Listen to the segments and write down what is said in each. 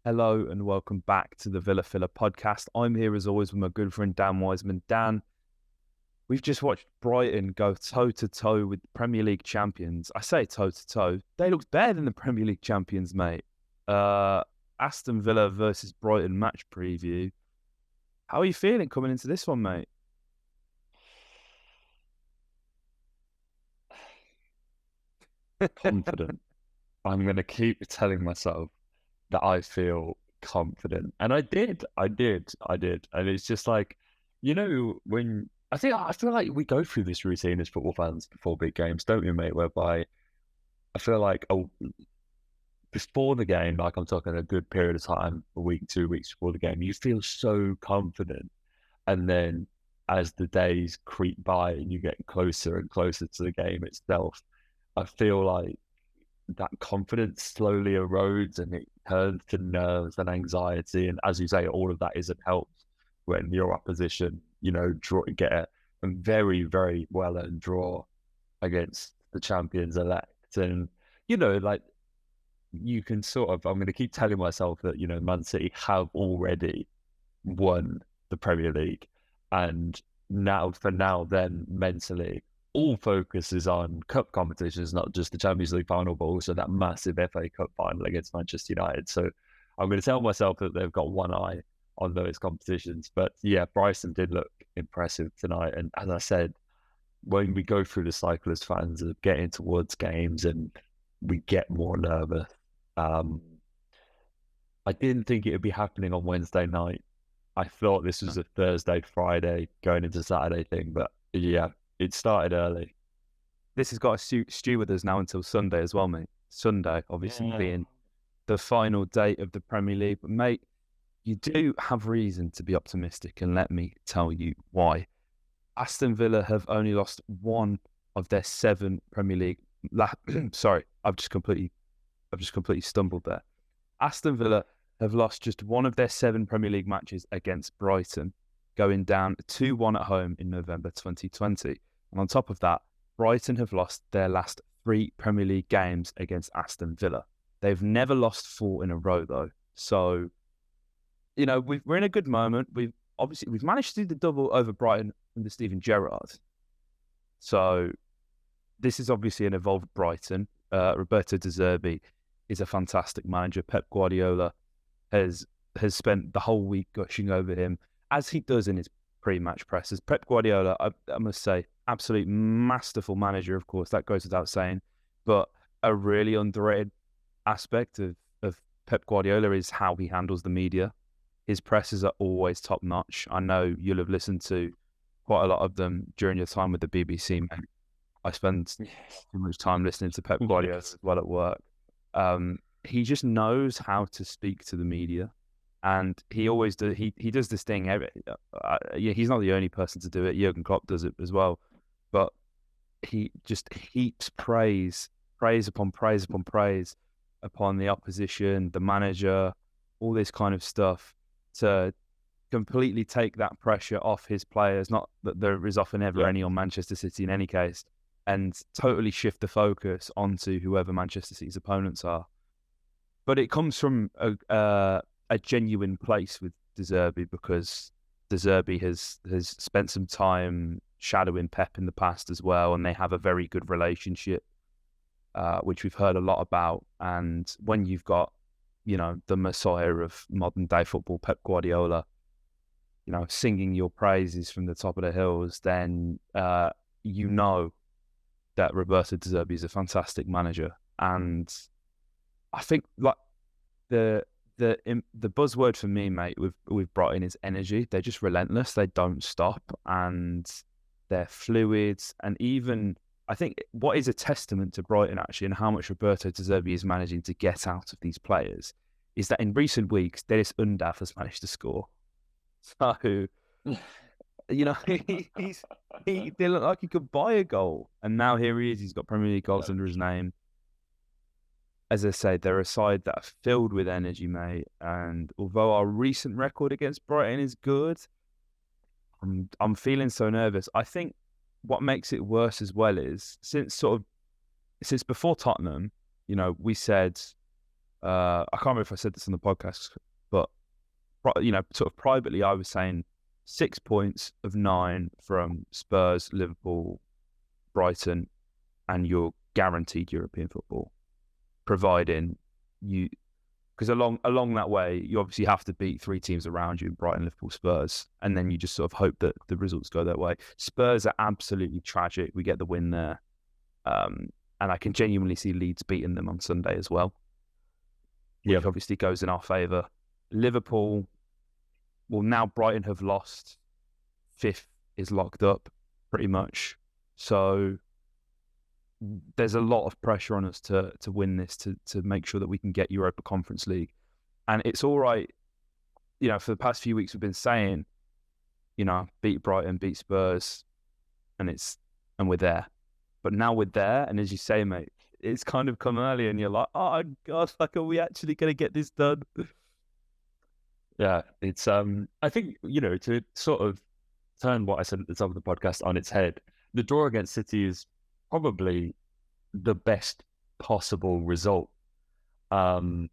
Hello and welcome back to the Villa Filler podcast. I'm here as always with my good friend Dan Wiseman. Dan, we've just watched Brighton go toe-to-toe with the Premier League champions. I say toe-to-toe. They looked better than the Premier League champions, mate. Aston Villa versus Brighton match preview. How are you feeling coming into this one, mate? Confident. I'm going to keep telling myself that I feel confident. And I did. And it's just like, when I feel like we go through this routine as football fans before big games, don't we, mate? Whereby I feel like, before the game, like I'm talking a good period of time, a week, 2 weeks before the game, you feel so confident. And then as the days creep by and you get closer and closer to the game itself, I feel like that confidence slowly erodes and it turns to nerves and anxiety. And as you say, all of that isn't helped when your opposition, get a very, very well earned draw against the champions elect. And, like you can I'm going to keep telling myself that, Man City have already won the Premier League. And then mentally, all focus is on cup competitions, not just the Champions League final, but also that massive FA Cup final against Manchester United. So I'm going to tell myself that they've got one eye on those competitions. But yeah, Bryson did look impressive tonight. And as I said, when we go through the cycle as fans of getting towards games and we get more nervous, um, I didn't think it would be happening on Wednesday night. I thought this was a Thursday, Friday, going into Saturday thing. But yeah, it started early. This has got to stew with us now until Sunday as well, mate. Sunday, obviously, being the final date of the Premier League. But, mate, you do have reason to be optimistic, and let me tell you why. Aston Villa have only lost one of their 7 Premier League. Sorry, I've just completely stumbled there. Aston Villa have lost just one of their 7 Premier League matches against Brighton, going down 2-1 at home in November 2020. And on top of that, Brighton have lost their last 3 Premier League games against Aston Villa. They've never lost 4 in a row, though. So, we're in a good moment. We've managed to do the double over Brighton under Steven Gerrard. So this is obviously an evolved Brighton. Roberto De Zerbi is a fantastic manager. Pep Guardiola has spent the whole week gushing over him, as he does in his pre-match presses. Pep Guardiola, I must say, absolute masterful manager, of course, that goes without saying. But a really underrated aspect of Pep Guardiola is how he handles the media. His presses are always top-notch. I know you'll have listened to quite a lot of them during your time with the BBC, mate. I spend too much time listening to Pep Guardiola as well at work. He just knows how to speak to the media, and he always does. He does this thing. He's not the only person to do it. Jurgen Klopp does it as well, but he just heaps praise upon praise upon praise upon the opposition, the manager, all this kind of stuff to completely take that pressure off his players. Not that there is often ever any on Manchester City in any case, and totally shift the focus onto whoever Manchester City's opponents are. But it comes from a genuine place with De Zerbi, because De Zerbi has spent some time shadowing Pep in the past as well, and they have a very good relationship, which we've heard a lot about. And when you've got, the messiah of modern day football, Pep Guardiola, singing your praises from the top of the hills, then you know that Roberto De Zerbi is a fantastic manager. And I think like the buzzword for me, mate, with Brighton is energy. They're just relentless. They don't stop, and they're fluid. And even I think what is a testament to Brighton actually, and how much Roberto De Zerbi is managing to get out of these players, is that in recent weeks Dennis Undav has managed to score. So he didn't look like he could buy a goal, and now here he is. He's got Premier League goals under his name. As I say, they're a side that are filled with energy, mate. And although our recent record against Brighton is good, I'm feeling so nervous. I think what makes it worse as well is since before Tottenham, we said I can't remember if I said this on the podcast, but sort of privately, I was saying 6 points of 9 from Spurs, Liverpool, Brighton, and you're guaranteed European football, providing you, because along that way, you obviously have to beat 3 teams around you: Brighton, Liverpool, Spurs, and then you just sort of hope that the results go that way. Spurs are absolutely tragic. We get the win there, and I can genuinely see Leeds beating them on Sunday as well, which obviously goes in our favour. Liverpool, well, now Brighton have lost. 5th is locked up, pretty much. So there's a lot of pressure on us to win this, to make sure that we can get Europa Conference League. And it's all right, for the past few weeks we've been saying, beat Brighton, beat Spurs, and we're there. But now we're there, and as you say, mate, it's kind of come early, and you're like, oh God, are we actually going to get this done? Yeah, it's I think, to sort of turn what I said at the top of the podcast on its head, the draw against City is probably the best possible result. And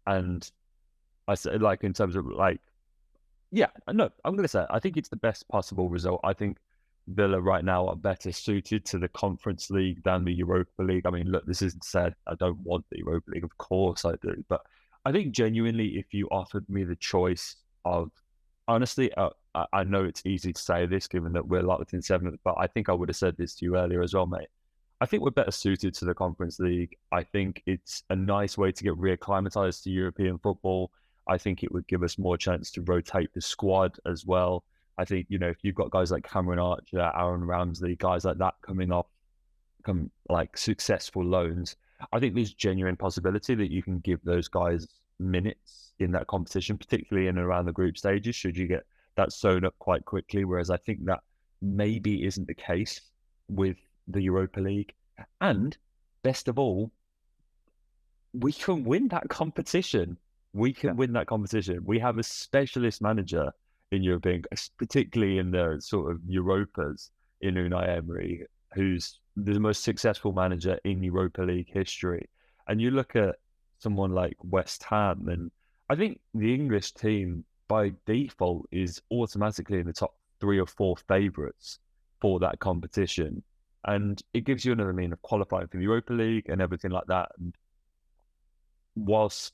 I said, like, in terms of I'm going to say, I think it's the best possible result. I think Villa right now are better suited to the Conference League than the Europa League. I mean, look, this isn't said, I don't want the Europa League, of course I do, but I think genuinely, if you offered me the choice of, honestly, I know it's easy to say this given that we're locked in 7th, but I think I would have said this to you earlier as well, mate. I think we're better suited to the Conference League. I think it's a nice way to get reacclimatized to European football. I think it would give us more chance to rotate the squad as well. I think, if you've got guys like Cameron Archer, Aaron Ramsey, guys like that coming off like successful loans, I think there's genuine possibility that you can give those guys minutes in that competition, particularly in and around the group stages, should you get that sewn up quite quickly. Whereas I think that maybe isn't the case with the Europa League. And best of all, we can win that competition. We have a specialist manager in European, particularly in the sort of Europas, in Unai Emery, who's the most successful manager in Europa League history. And you look at someone like West Ham, and I think the English team by default is automatically in the top 3 or 4 favourites for that competition. And it gives you another mean of qualifying for the Europa League and everything like that. And whilst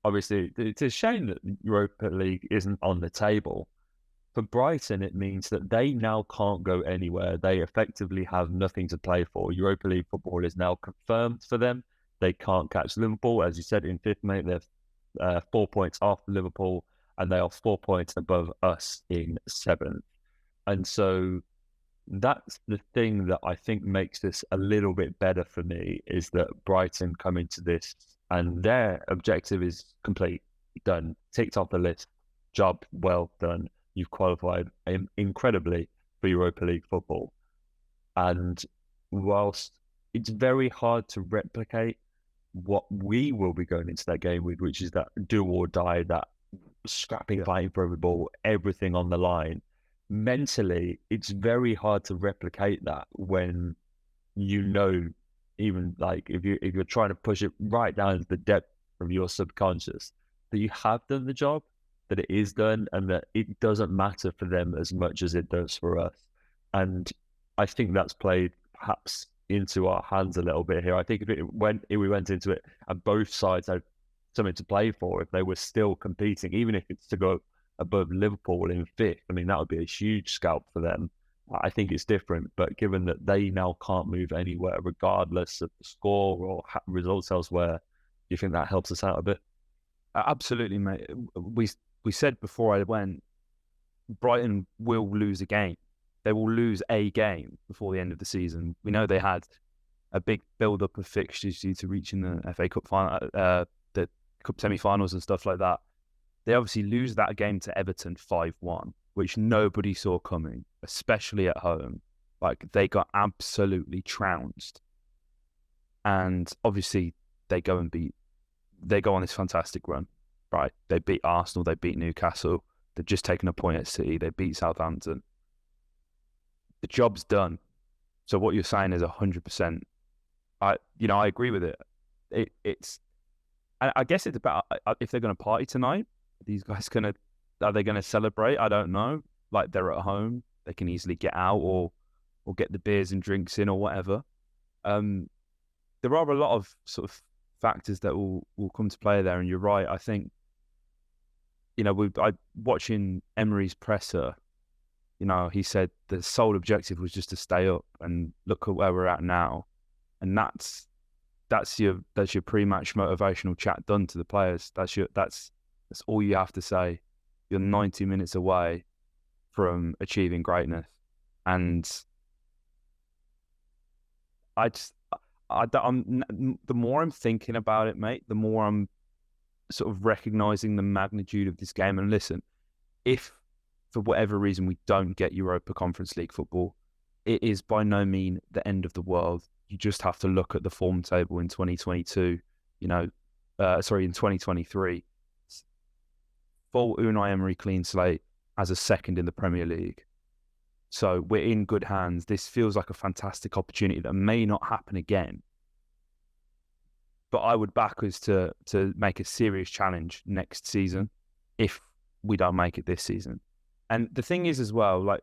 obviously it's a shame that Europa League isn't on the table, for Brighton, it means that they now can't go anywhere. They effectively have nothing to play for. Europa League football is now confirmed for them. They can't catch Liverpool. As you said, in 5th, mate, they're 4 points after Liverpool, and they are 4 points above us in 7th. And so that's the thing that I think makes this a little bit better for me, is that Brighton come into this and their objective is complete, done, ticked off the list, job well done. You've qualified incredibly for Europa League football. And whilst it's very hard to replicate what we will be going into that game with, which is that do or die, that scrapping, fighting for every ball, everything on the line, mentally, it's very hard to replicate that when even like if you're trying to push it right down to the depth of your subconscious, that you have done the job, that it is done, and that it doesn't matter for them as much as it does for us. And I think that's played perhaps into our hands a little bit here. I think if we went into it and both sides had something to play for, if they were still competing, even if it's to go above Liverpool in 5th, I mean, that would be a huge scalp for them. I think it's different, but given that they now can't move anywhere regardless of the score or results elsewhere, do you think that helps us out a bit? Absolutely, mate. We said before I went, Brighton will lose a game. They will lose a game before the end of the season. We know they had a big build-up of fixtures due to reaching the FA Cup final, the Cup semi-finals and stuff like that. They obviously lose that game to Everton 5-1, which nobody saw coming, especially at home. Like, they got absolutely trounced. And obviously they go on this fantastic run, right? They beat Arsenal, they beat Newcastle, they've just taken a point at City, they beat Southampton. The job's done. So what you're saying is 100%. I agree with it. It's I guess it's about if they're going to party tonight. These guys are they going to celebrate? I don't know. Like they're at home, they can easily get out or get the beers and drinks in or whatever. There are a lot of sort of factors that will come to play there, and you're right. I think watching Emery's presser. He said the sole objective was just to stay up, and look at where we're at now, and that's your pre-match motivational chat done to the players. That's all you have to say. You're 90 minutes away from achieving greatness, and the more I'm thinking about it, mate, the more I'm sort of recognizing the magnitude of this game. And listen, if for whatever reason we don't get Europa Conference League football, it is by no means the end of the world. You just have to look at the form table in 2022, in 2023. Full Unai Emery clean slate as a second in the Premier League. So we're in good hands. This feels like a fantastic opportunity that may not happen again. But I would back us to make a serious challenge next season if we don't make it this season. And the thing is as well, like,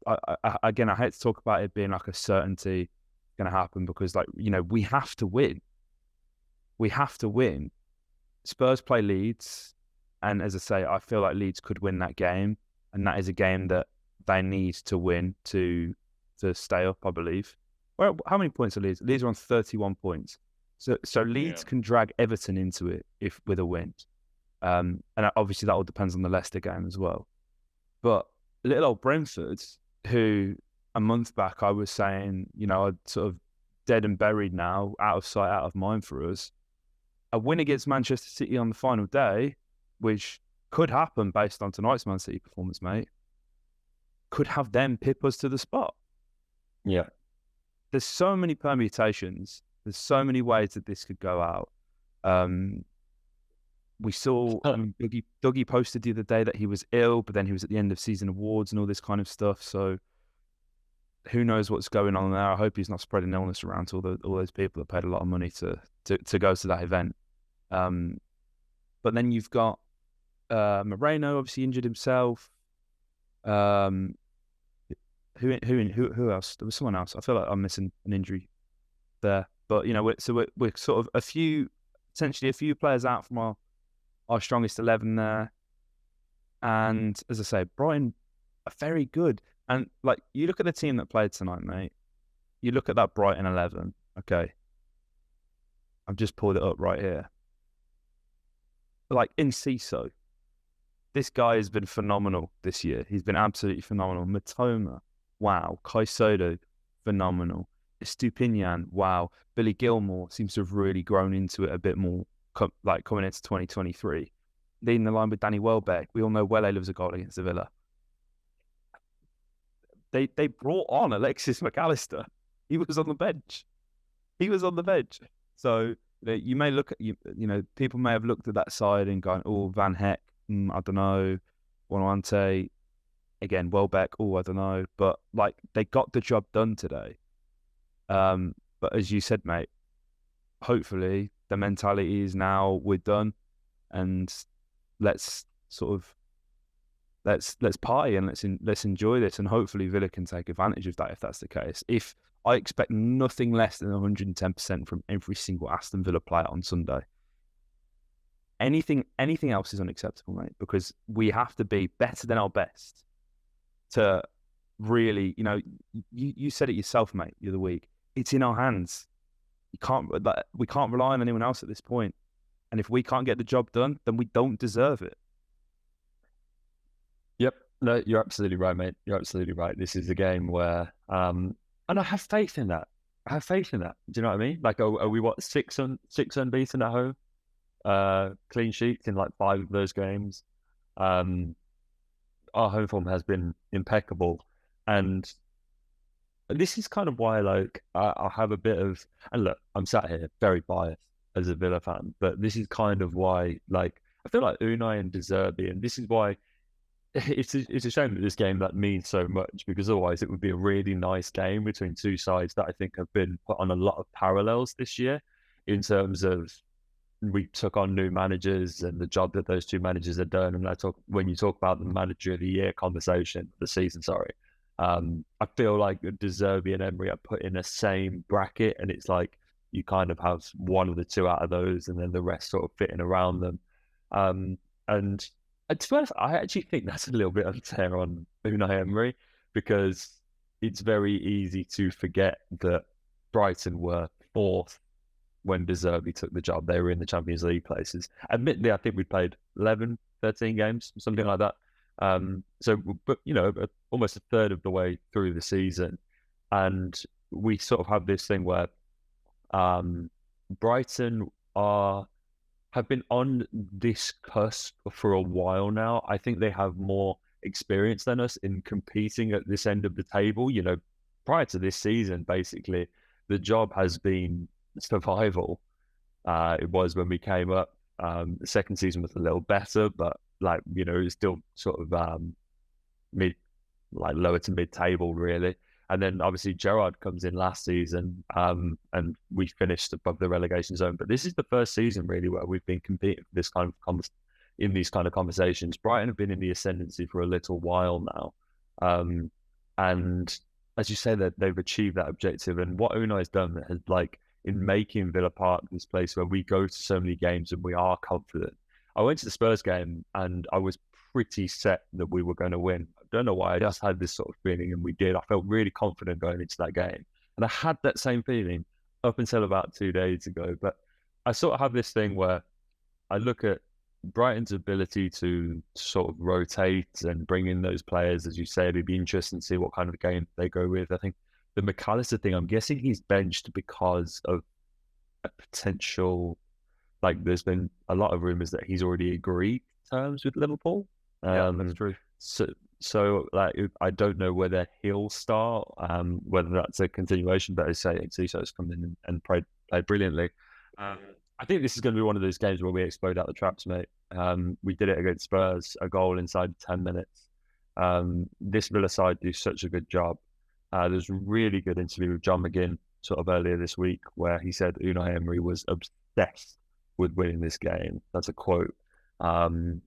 I hate to talk about it being like a certainty going to happen because, like, we have to win. We have to win. Spurs play Leeds. And as I say, I feel like Leeds could win that game. And that is a game that they need to win to stay up, I believe. Well, how many points are Leeds? Leeds are on 31 points. So Leeds can drag Everton into it with a win. And obviously that all depends on the Leicester game as well. But little old Brentford, who a month back I was saying, are sort of dead and buried now, out of sight, out of mind for us. A win against Manchester City on the final day, which could happen based on tonight's Man City performance, mate, could have them pip us to the spot. Yeah. There's so many permutations. There's so many ways that this could go out. We saw Dougie posted the other day that he was ill, but then he was at the end of season awards and all this kind of stuff. So who knows what's going on there? I hope he's not spreading illness around to all those people that paid a lot of money to go to that event. But then you've got Moreno obviously injured himself. Who else? There was someone else. I feel like I'm missing an injury there. But we're sort of essentially a few players out from our strongest 11 there. And as I say, Brighton are very good. And like, you look at the team that played tonight, mate. You look at that Brighton 11. Okay, I've just pulled it up right here. Like, Enciso, this guy has been phenomenal this year. He's been absolutely phenomenal. Matoma, wow. Caicedo, phenomenal. Estupinian, wow. Billy Gilmore seems to have really grown into it a bit more, coming into 2023. Leading the line with Danny Welbeck. We all know Welle loves a goal against the Villa. They brought on Alexis McAllister. He was on the bench. So you may look at, people may have looked at that side and gone, oh, Van Heck, I don't know. Wanwante, again, Welbeck, oh, I don't know. But like, they got the job done today. But as you said, mate, hopefully the mentality is now we're done, and let's party and let's enjoy this, and hopefully Villa can take advantage of that if that's the case. If I expect nothing less than 110% from every single Aston Villa player on Sunday. Anything else is unacceptable, mate, because we have to be better than our best to really, you said it yourself, mate, the other week. It's in our hands. We can't rely on anyone else at this point. And if we can't get the job done, then we don't deserve it. Yep. No, you're absolutely right, mate. You're absolutely right. This is a game where, and I have faith in that. Do you know what I mean? Like, are we six unbeaten at home? Clean sheets in like 5 of those games. Our home form has been impeccable, and this is kind of why, like, I have a bit of, and look, I'm sat here very biased as a Villa fan, but this is kind of why, like, I feel like Unai and De Zerbi, and this is why it's a shame that this game that means so much, because otherwise it would be a really nice game between two sides that I think have been put on a lot of parallels this year in terms of we took on new managers and the job that those two managers had done. And when you talk about the manager of the year conversation, the season, sorry, I feel like De Zerbi and Emery are put in the same bracket, and it's like you kind of have one of the two out of those, and then the rest sort of fitting around them. And to be honest, I actually think that's a little bit unfair on Unai Emery, because it's very easy to forget that Brighton were fourth when De Zerbi took the job. They were in the Champions League places. Admittedly, I think we played 11, 13 games, something like that. But almost a third of the way through the season. And we sort of have this thing where Brighton have been on this cusp for a while now. I think they have more experience than us in competing at this end of the table. Prior to this season, basically, the job has been survival. It was when we came up. The second season was a little better, but it was still sort of lower to mid-table, really. And then obviously Gerrard comes in last season, and we finished above the relegation zone. But this is the first season really where we've been competing for this kind of in these kind of conversations. Brighton have been in the ascendancy for a little while now, and as you say, that they've achieved that objective. And what Unai's done has in making Villa Park this place where we go to so many games and we are confident. I went to the Spurs game and I was pretty set that we were going to win. I don't know why. I just had this sort of feeling, and we did. I felt really confident going into that game. And I had that same feeling up until about 2 days ago. But I sort of have this thing where I look at Brighton's ability to sort of rotate and bring in those players, as you say. It'd be interesting to see what kind of game they go with. I think the McAllister thing, I'm guessing he's benched because of a potential, there's been a lot of rumours that he's already agreed terms with Liverpool. Yeah, that's true. So I don't know whether he'll start, whether that's a continuation, but as I say, Enciso's come in and played brilliantly. I think this is going to be one of those games where we explode out the traps, mate. We did it against Spurs, a goal inside 10 minutes. This Villa side do such a good job. There's a really good interview with John McGinn sort of earlier this week where he said Unai Emery was obsessed with winning this game. That's a quote. And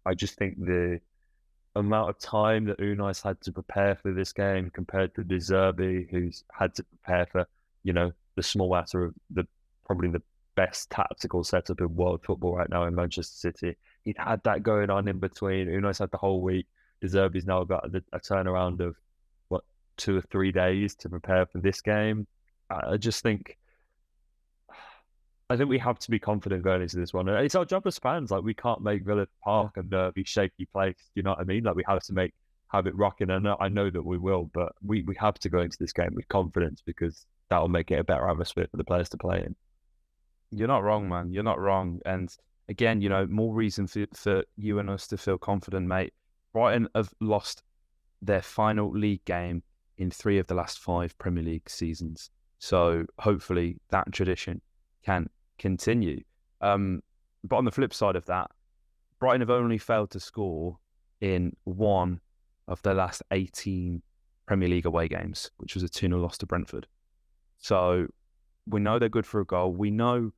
I just think the amount of time that Unai's had to prepare for this game compared to De Zerbi, who's had to prepare for, the small matter of probably the best tactical setup in world football right now in Manchester City. He'd had that going on in between. Unai's had the whole week. De Zerbi's now got a turnaround of 2 or 3 days to prepare for this game. I think we have to be confident going into this one. It's our job as fans. We can't make Villa Park a nervy, shaky place. You know what I mean? We have to have it rocking. And I know that we will, but we have to go into this game with confidence, because that'll make it a better atmosphere for the players to play in. You're not wrong, man. You're not wrong. And again, more reason for you and us to feel confident, mate. Brighton have lost their final league game in 3 of the last 5 Premier League seasons. So hopefully that tradition can continue. But on the flip side of that, Brighton have only failed to score in 1 of their last 18 Premier League away games, which was a 2-0 loss to Brentford. So we know they're good for a goal. We know,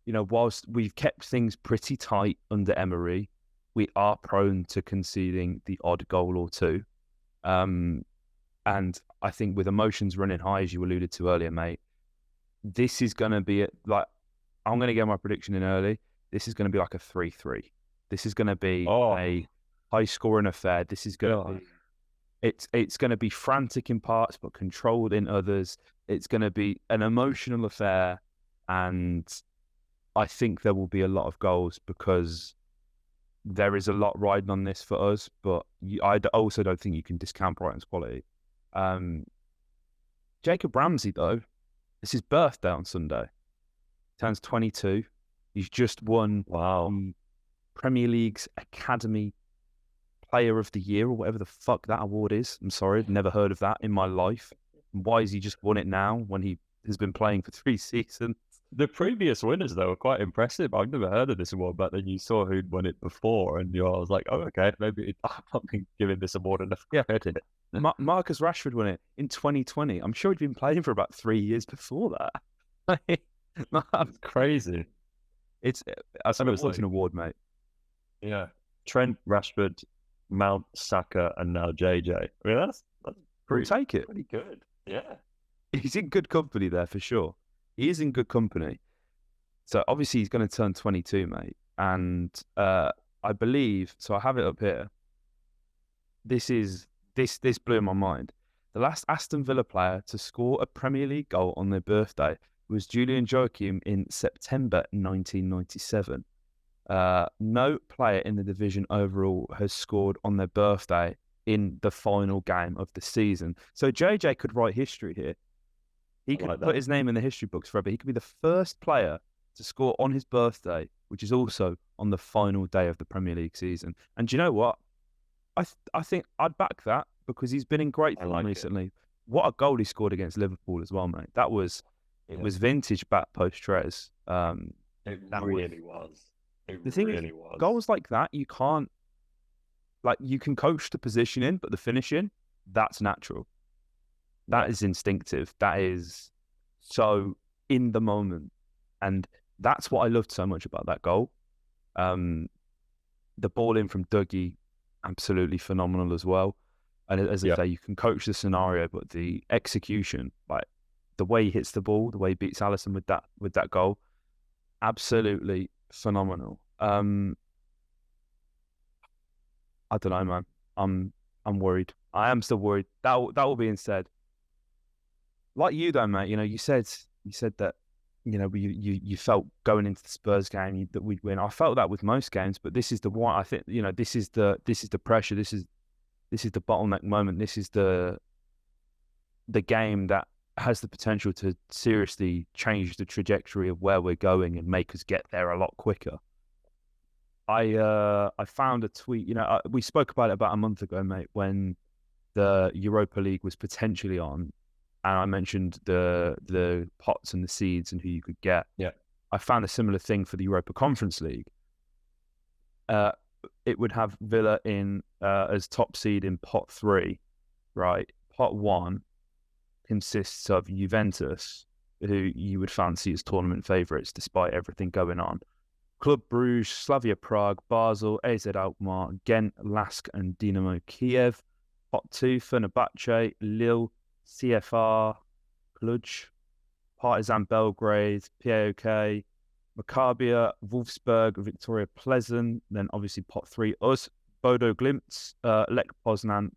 whilst we've kept things pretty tight under Emery, we are prone to conceding the odd goal or two. And I think with emotions running high, as you alluded to earlier, mate, this is going to be I'm going to get my prediction in early. This is going to be like a 3-3. This is going to be a high-scoring affair. This is going to be... It's going to be frantic in parts, but controlled in others. It's going to be an emotional affair, and I think there will be a lot of goals because there is a lot riding on this for us. But I also don't think you can discount Brighton's quality. Jacob Ramsey, though, it's his birthday on Sunday. Turns 22. He's just won the Premier League's Academy Player of the Year, or whatever the fuck that award is. I'm sorry, I've never heard of that in my life. Why has he just won it now when he has been playing for 3 seasons? The previous winners, though, were quite impressive. I've never heard of this award, but then you saw who'd won it before, and I was like, oh, okay, maybe I'm not giving this award enough credit. Marcus Rashford won it in 2020. I'm sure he'd been playing for about 3 years before that. That's crazy. It's I And it suppose it's an was award, mate. yeah. Trent, Rashford, Mount, Saka, and now JJ. I mean, that's We'll take it. pretty good. Yeah. He's in good company there for sure. He is in good company. So obviously he's going to turn 22, mate. And I believe, so I have it up here. This blew my mind. The last Aston Villa player to score a Premier League goal on their birthday was Julian Joachim in September 1997. No player in the division overall has scored on their birthday in the final game of the season. So JJ could write history here. He could put his name in the history books forever. He could be the first player to score on his birthday, which is also on the final day of the Premier League season. And do you know what? I think I'd back that because he's been in great form recently. What a goal he scored against Liverpool as well, mate. It was vintage back post Trez. It really was. The thing is, goals like that, you can't, like, you can coach the positioning, but the finishing, that's natural. That is instinctive. That is so in the moment. And that's what I loved so much about that goal. The ball in from Dougie, absolutely phenomenal as well. And as I say, you can coach the scenario, but the execution, like the way he hits the ball, the way he beats Alisson with that goal, absolutely phenomenal. I don't know, man. I'm worried. I am still worried. That will be instead. Like you though, mate. You know, you said that, you know, you felt going into the Spurs game that we'd win. I felt that with most games, but this is the one. I think, you know, this is the pressure. This is the bottleneck moment. This is the game that has the potential to seriously change the trajectory of where we're going and make us get there a lot quicker. I found a tweet. You know, we spoke about it about a month ago, mate, when the Europa League was potentially on. And I mentioned the pots and the seeds and who you could get. Yeah. I found a similar thing for the Europa Conference League. It would have Villa in as top seed in pot 3, right? Pot 1 consists of Juventus, who you would fancy as tournament favourites despite everything going on. Club Brugge, Slavia Prague, Basel, AZ Alkmaar, Ghent, Lask and Dynamo Kiev. Pot 2, Fenerbahce, Lille, CFR, Cluj, Partizan Belgrade, PAOK, Maccabi, Wolfsburg, Victoria Pleasant, then obviously pot 3, us, Bodo Glimt, Lech Poznan,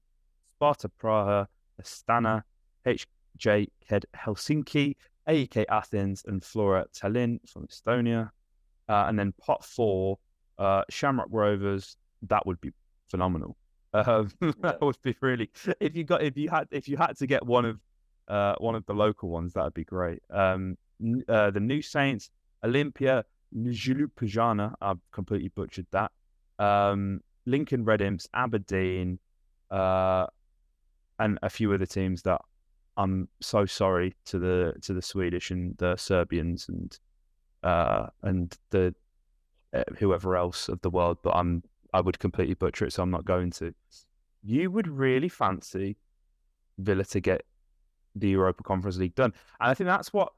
Sparta Praha, Astana, HJ Ked Helsinki, AEK Athens, and Flora Tallinn from Estonia. And then pot 4, Shamrock Rovers. That would be phenomenal. That would be really. If you had to get one of the local ones, that would be great. The New Saints, Olympia, Ljubljana. I've completely butchered that. Lincoln Red Imps, Aberdeen, and a few other teams that I'm so sorry to the Swedish and the Serbians and the whoever else of the world, but I would completely butcher it, so I'm not going to. You would really fancy Villa to get the Europa Conference League done, and I think that's what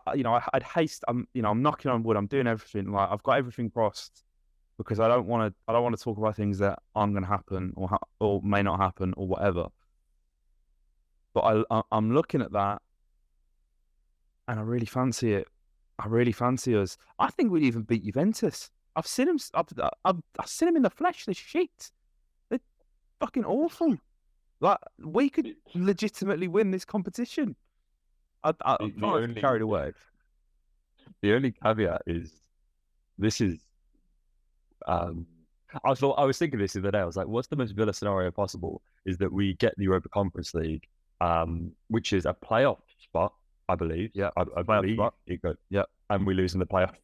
I'd haste. I'm knocking on wood. I'm doing everything. Like, I've got everything crossed because I don't want to talk about things that aren't going to happen or may not happen or whatever. But I'm looking at that, and I really fancy it. I really fancy us. I think we'd even beat Juventus. I've seen him. I've seen him in the flesh. They're shit. They're fucking awful. Like, we could legitimately win this competition. I'm not carried away. The only caveat is this is. I was thinking this the other day. I was like, what's the most Villa scenario possible? Is that we get the Europa Conference League, which is a playoff spot, I believe. Yeah, I believe it goes. Yeah, and we lose in the playoff.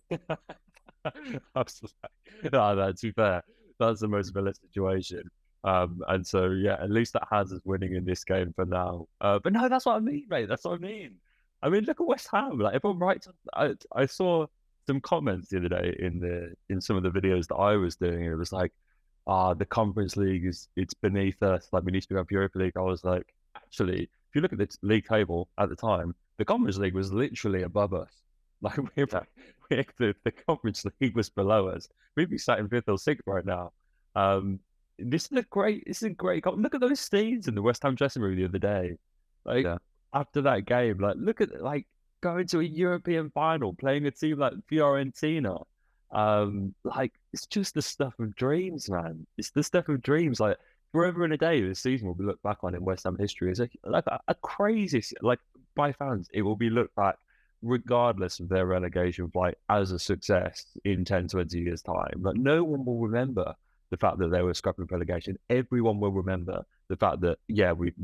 I was like, no, to be fair, that's the most Villa situation. And so yeah, at least that has us winning in this game for now. But no, that's what I mean, mate. That's what I mean. I mean, look at West Ham. Like, if I'm right, I saw some comments the other day in some of the videos that I was doing. It was like, the Conference League it's beneath us. Like, we need to go up Europa League. I was like, actually, if you look at the league table at the time, the Conference League was literally above us. Like, if the Conference League was below us, we'd be sat in fifth or sixth right now. This is a great. Look at those scenes in the West Ham dressing room the other day. Like Yeah. after that game, like look at going to a European final, playing a team like Fiorentina. Like it's just the stuff of dreams, man. It's the stuff of dreams. Like forever and a day, this season will be looked back on in West Ham history as a crazy, like by fans, it will be looked back regardless of their relegation flight as a success in 10, 20 years' time. Like no one will remember the fact that they were scrapping relegation. Everyone will remember the fact that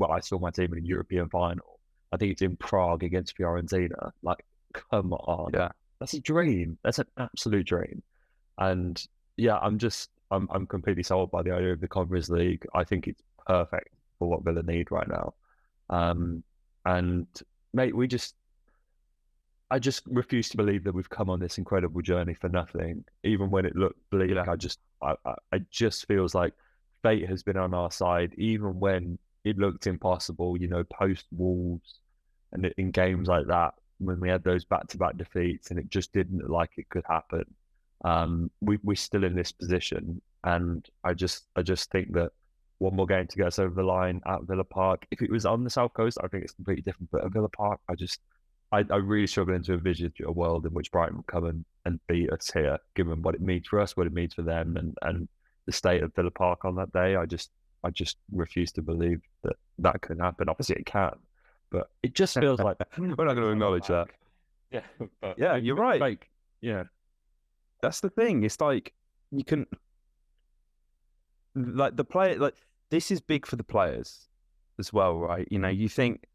I saw my team in a European final. I think it's in Prague against Fiorentina. Like, come on, Yeah. that's a dream. That's an absolute dream. And yeah, I'm completely sold by the idea of the Conference League. I think it's perfect for what Villa need right now. And mate, I just refuse to believe that we've come on this incredible journey for nothing. Even when it looked bleak, I just feels like fate has been on our side. Even when it looked impossible, post Wolves and in games like that, when we had those back-to-back defeats and it just didn't look like it could happen. We're still in this position, and I just think that one more game to get us over the line at Villa Park. If it was on the South Coast, I think it's completely different. But at Villa Park, I really struggle to envisage a world in which Brighton will come and beat us here, given what it means for us, what it means for them, and the state of Villa Park on that day. I just refuse to believe that can happen. Obviously, it can, but it just feels like we're not going to acknowledge that. Yeah, yeah, you're right. Like, yeah, that's the thing. It's like you can, like the player, like this is big for the players as well, right? You think.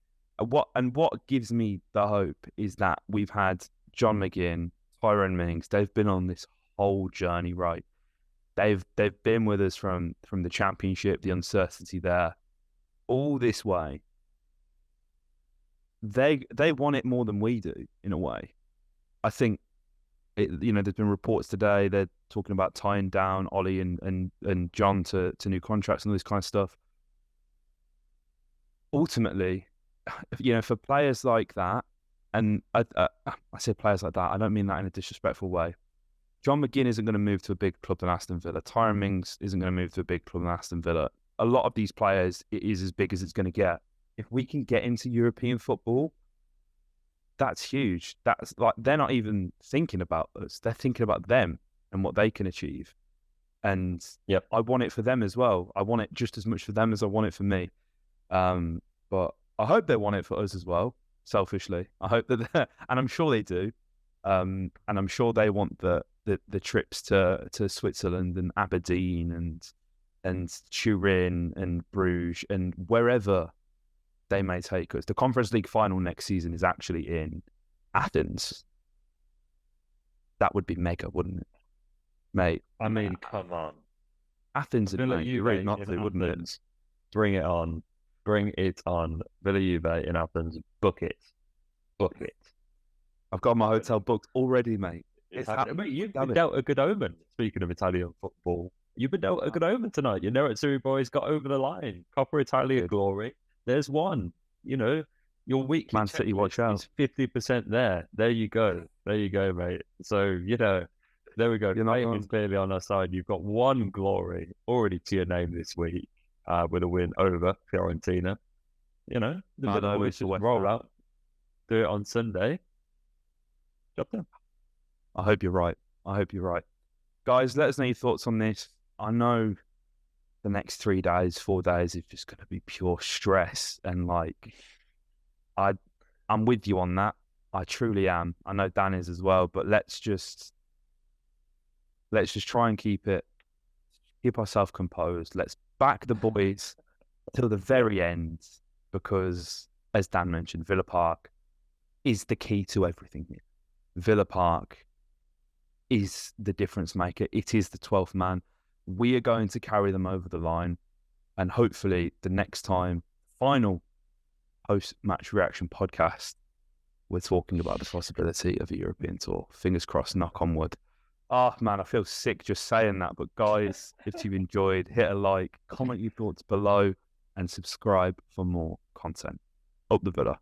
What gives me the hope is that we've had John McGinn, Tyrone Mings. They've been on this whole journey, right? They've been with us from the Championship, the uncertainty there, all this way. They want it more than we do in a way. I think there's been reports today they're talking about tying down Ollie and John to new contracts and all this kind of stuff. Ultimately, for players like that, and I say players like that, I don't mean that in a disrespectful way. John McGinn isn't going to move to a big club than Aston Villa. Tyrone Mings isn't going to move to a big club than Aston Villa. A lot of these players, it is as big as it's going to get. If we can get into European football, that's huge. That's like, they're not even thinking about us. They're thinking about them and what they can achieve. And I want it for them as well. I want it just as much for them as I want it for me. But I hope they want it for us as well, selfishly. I hope that and I'm sure they do. And I'm sure they want the trips to Switzerland and Aberdeen and Turin and Bruges and wherever they may take us. The Conference League final next season is actually in Athens. That would be mega, wouldn't it, mate? I mean, come on. Athens would be really not to, wouldn't it? Bring it on. Bring it on. Villa Juve in Athens. Book it. I've got my hotel booked already, mate. Mate, you've been dealt a good omen. Speaking of Italian football, you've been dealt a good omen tonight. Your Nerazzurri boys got over the line. Coppa Italia glory. There's one. Your weekly Man City, watch out. Is 50% there. There you go, mate. So there we go. Fate is clearly on our side. You've got one glory already to your name this week. With a win over Fiorentina. The boys just roll out, do it on Sunday. Job done. I hope you're right. Guys, let us know your thoughts on this. I know the next 3 days, 4 days is just going to be pure stress. And I'm with you on that. I truly am. I know Dan is as well, but let's just try and keep ourselves composed. Let's back the boys till the very end, because as Dan mentioned, Villa Park is the key to everything here. Villa Park is the difference maker. It is the 12th man. We are going to carry them over the line, and hopefully the next time, final post-match reaction podcast, we're talking about the possibility of a European tour. Fingers crossed, knock on wood. Oh, man, I feel sick just saying that. But guys, if you've enjoyed, hit a like, comment your thoughts below, and subscribe for more content. Up the Villa.